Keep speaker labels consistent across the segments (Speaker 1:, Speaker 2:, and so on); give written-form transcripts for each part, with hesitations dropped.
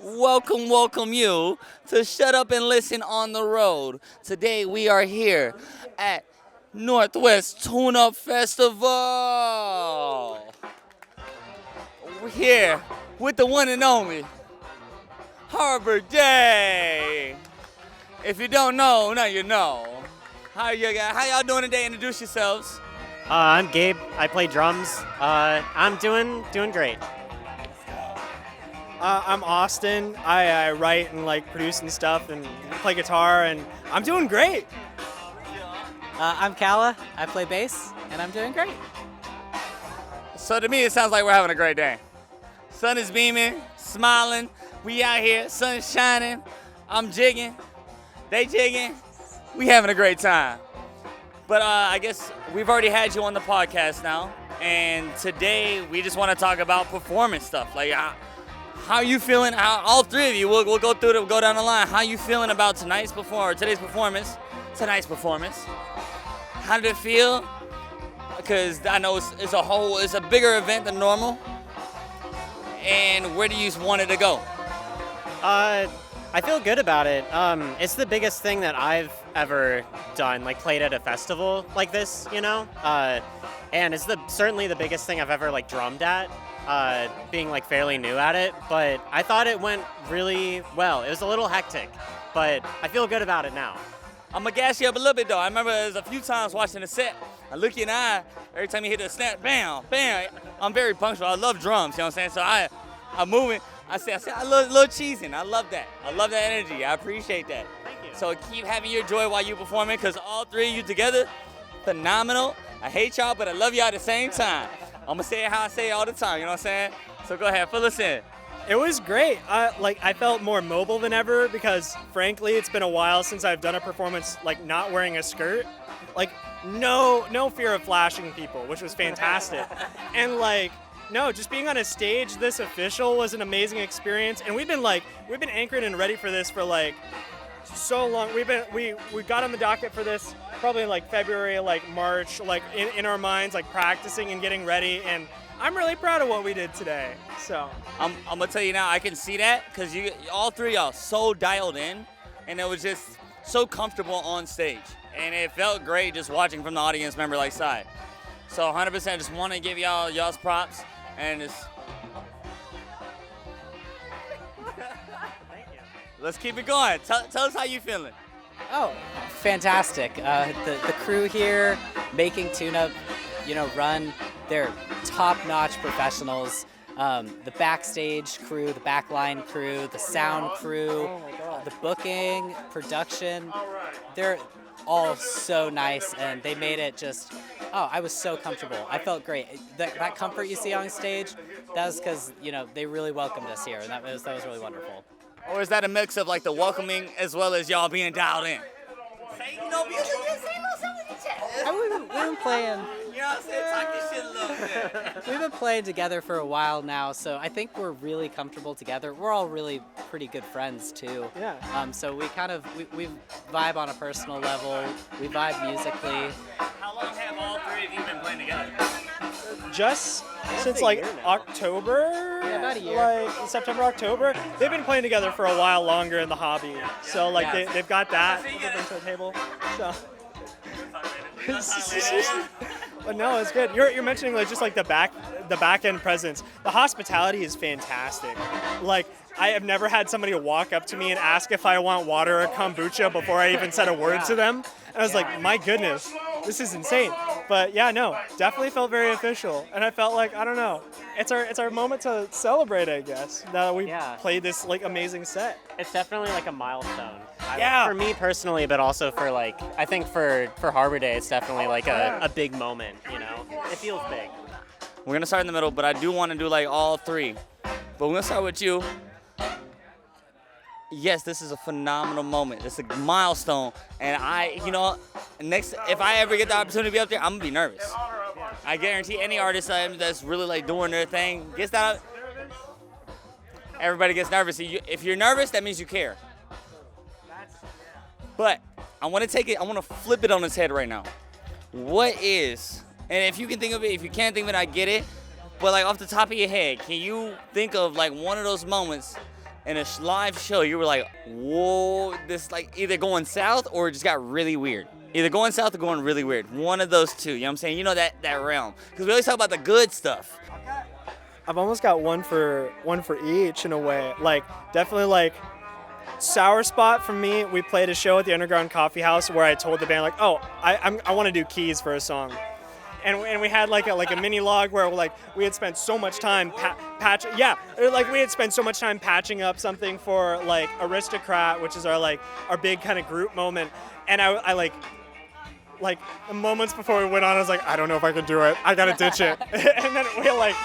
Speaker 1: welcome you to Shut Up and Listen on the Road. Today we are here at Northwest Tuneup Festival. We're here with the one and only Harbor Day. If you don't know, now you know. How y'all doing today? Introduce yourselves.
Speaker 2: I'm Gabe. I play drums. I'm doing great.
Speaker 3: I'm Austin. I write and produce and stuff and play guitar, and I'm doing great.
Speaker 4: I'm Kala. I play bass, and I'm doing great.
Speaker 1: So to me, it sounds like we're having a great day. Sun is beaming, smiling. We out here, sun's shining. I'm jigging. They jigging. We having a great time. But I guess we've already had you on the podcast now, and today we just want to talk about performance stuff. How you feeling? All three of you, we'll go through it. We'll go down the line. How you feeling about today's performance? How did it feel? Because I know it's a bigger event than normal. And where do you want it to go?
Speaker 2: I feel good about it. It's the biggest thing that I've ever done, played at a festival like this, and it's certainly the biggest thing I've ever drummed at. Being fairly new at it, but I thought it went really well. It was a little hectic, but I feel good about it now.
Speaker 1: I'm gonna gas you up a little bit though. I remember there's a few times watching the set, I look you in the eye, every time you hit the snap, bam, bam. I'm very punctual. I love drums, you know what I'm saying? So I'm moving. I love little cheesing. I love that. I love that energy. I appreciate that.
Speaker 2: Thank you.
Speaker 1: So keep having your joy while you performing, because all three of you together, phenomenal. I hate y'all, but I love y'all at the same time. I'm gonna say it how I say it all the time, you know what I'm saying? So go ahead, fill us in.
Speaker 3: It was great. I felt more mobile than ever because, frankly, it's been a while since I've done a performance not wearing a skirt. No fear of flashing people, which was fantastic. And no, just being on a stage this official was an amazing experience. And we've been anchored and ready for this for so long. We got on the docket for this probably in February, March, in our minds, practicing and getting ready. And I'm really proud of what we did today. So
Speaker 1: I'm gonna tell you now, I can see that because all three of y'all so dialed in, and it was just so comfortable on stage, and it felt great just watching from the audience member side. So 100%, just want to give y'all's props, and it's. Let's keep it going. Tell us how you feeling.
Speaker 4: Oh, fantastic. The crew here making Tuneup, run. They're top-notch professionals. The backstage crew, the backline crew, the sound crew, the booking, production. They're all so nice, and they made it just, I was so comfortable. I felt great. That comfort you see on stage, that was because, they really welcomed us here, and that was really wonderful.
Speaker 1: Or is that a mix of the welcoming as well as y'all being dialed in?
Speaker 4: We've been playing.
Speaker 1: You know what I'm saying? Talk your shit a little bit.
Speaker 4: We've been playing together for a while now, so I think we're really comfortable together. We're all really pretty good friends too.
Speaker 3: Yeah.
Speaker 4: So we vibe on a personal level. We vibe musically.
Speaker 1: How long have all three of you been playing together?
Speaker 3: just since
Speaker 2: a year now.
Speaker 3: October,
Speaker 4: Yeah, about a year.
Speaker 3: September, October, they've been playing together for a while longer in the hobby. So they've got that to bring to the table. So. But no, it's good. You're mentioning the back end presence. The hospitality is fantastic. I have never had somebody walk up to me and ask if I want water or kombucha before I even said a word to them. And I was like, my goodness, this is insane. But yeah, no, definitely felt very official. And I felt I don't know, it's our moment to celebrate, I guess, that we played this amazing set.
Speaker 2: It's definitely a milestone.
Speaker 3: Yeah.
Speaker 2: For me personally, but also for I think for Harbor Day, it's definitely a big moment. It feels big.
Speaker 1: We're gonna start in the middle, but I do want to do all three. But we're gonna start with you. Yes, this is a phenomenal moment. It's a milestone, and if I ever get the opportunity to be up there, I'm gonna be nervous. I guarantee any artist that's really doing their thing gets that. Everybody gets nervous. If you're nervous, that means you care. But I want to flip it on its head right now. What is, and if you can think of it, if you can't think of it, I get it. But off the top of your head, can you think of one of those moments in a live show, you were like, whoa, this like either going south or it just got really weird. Either going south or going really weird. One of those two, you know what I'm saying? You know that realm. Because we always talk about the good stuff.
Speaker 3: I've almost got one for each in a way. Like, definitely like sour spot for me. We played a show at the Underground Coffee House where I told the band like, oh, I want to do keys for a song. And we had like a mini log where like we had spent so much time we had spent so much time patching up something for like Aristocrat, which is our big kind of group moment. And I like moments before we went on, I was like, I don't know if I can do it. I gotta ditch it. And then we like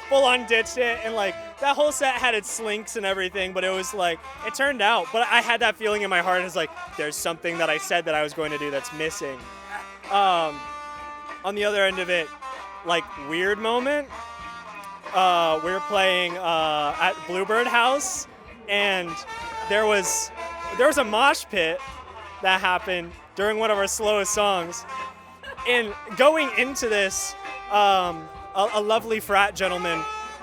Speaker 3: full on ditched it, and like that whole set had its slinks and everything, but it was like, it turned out. But I had that feeling in my heart, is like, there's something that I said that I was going to do that's missing. On the other end of it, like weird moment, we were playing at Bluebird House, and there was a mosh pit that happened during one of our slowest songs. And going into this, a lovely frat gentleman,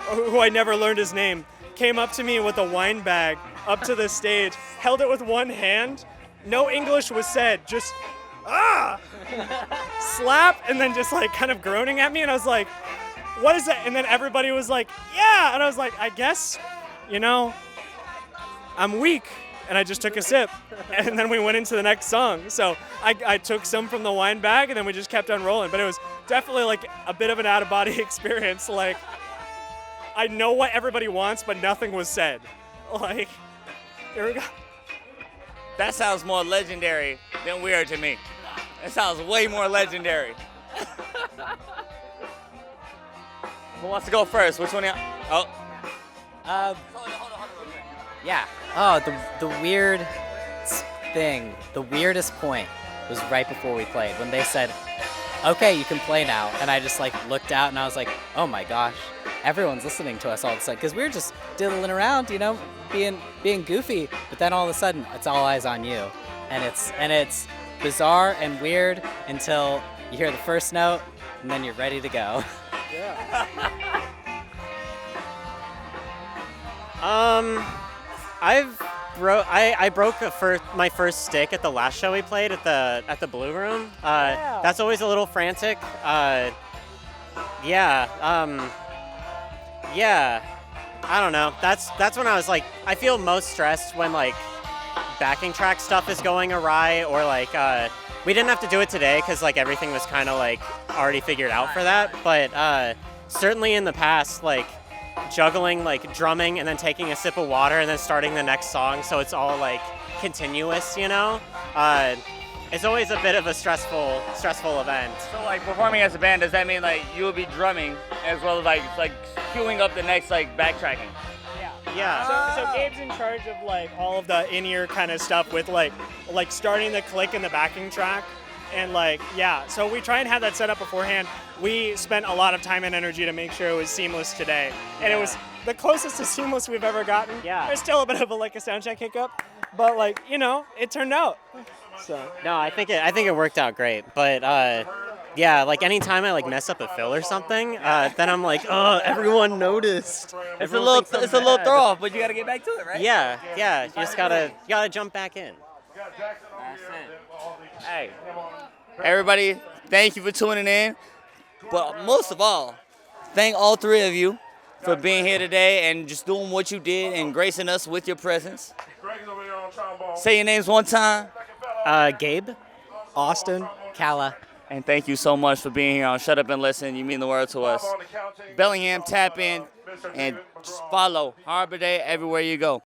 Speaker 3: who I never learned his name, came up to me with a wine bag up to the stage, held it with one hand, no English was said, just slap, and then just like kind of groaning at me, and I was like, what is that? And then everybody was like, yeah, and I was like, I guess, I'm weak. And I just took a sip, and then we went into the next song. So I took some from the wine bag, and then we just kept on rolling. But it was definitely like a bit of an out-of-body experience. Like, I know what everybody wants, but nothing was said. Like, here we go.
Speaker 1: That sounds more legendary than weird to me. That sounds way more legendary. Who wants to go first? Which one? Oh.
Speaker 4: Yeah. Oh, the weird thing, the weirdest point was right before we played, when they said, okay, you can play now. And I just like looked out and I was like, oh my gosh, everyone's listening to us all of a sudden. Because we were just diddling around, being goofy. But then all of a sudden, it's all eyes on you. And it's bizarre and weird until you hear the first note, and then you're ready to go.
Speaker 3: Yeah.
Speaker 2: I broke my first stick at the last show we played at the Blue Room. That's always a little frantic. Yeah. I don't know. That's when I was like, I feel most stressed when like backing track stuff is going awry, or like we didn't have to do it today because like everything was kind of like already figured out for that. But certainly in the past, like juggling like drumming and then taking a sip of water and then starting the next song, so it's all like continuous, it's always a bit of a stressful event.
Speaker 1: So like performing as a band, does that mean like you will be drumming as well as like queuing up the next like backtracking?
Speaker 2: Yeah.
Speaker 3: So Gabe's in charge of like all of the in-ear kind of stuff with like starting the click in the backing track. And so we try and have that set up beforehand. We spent a lot of time and energy to make sure it was seamless today. And it was the closest to seamless we've ever gotten.
Speaker 2: Yeah.
Speaker 3: There's still a bit of a sound check hiccup, but it turned out. So.
Speaker 2: No, I think it worked out great. But like anytime I like mess up a fill or something, then I'm like, oh, everyone noticed.
Speaker 1: It's a little throw off, but you gotta get back to it, right?
Speaker 2: Yeah. You just gotta jump back in.
Speaker 1: That's it. Hey, everybody, thank you for tuning in. But most of all, thank all three of you for being here today and just doing what you did and gracing us with your presence. Say your names one time.
Speaker 2: Gabe,
Speaker 3: Austin,
Speaker 4: Kala.
Speaker 1: And thank you so much for being here on Shut Up and Listen. You mean the world to us. Bellingham, tap in and just follow Harbor Day everywhere you go.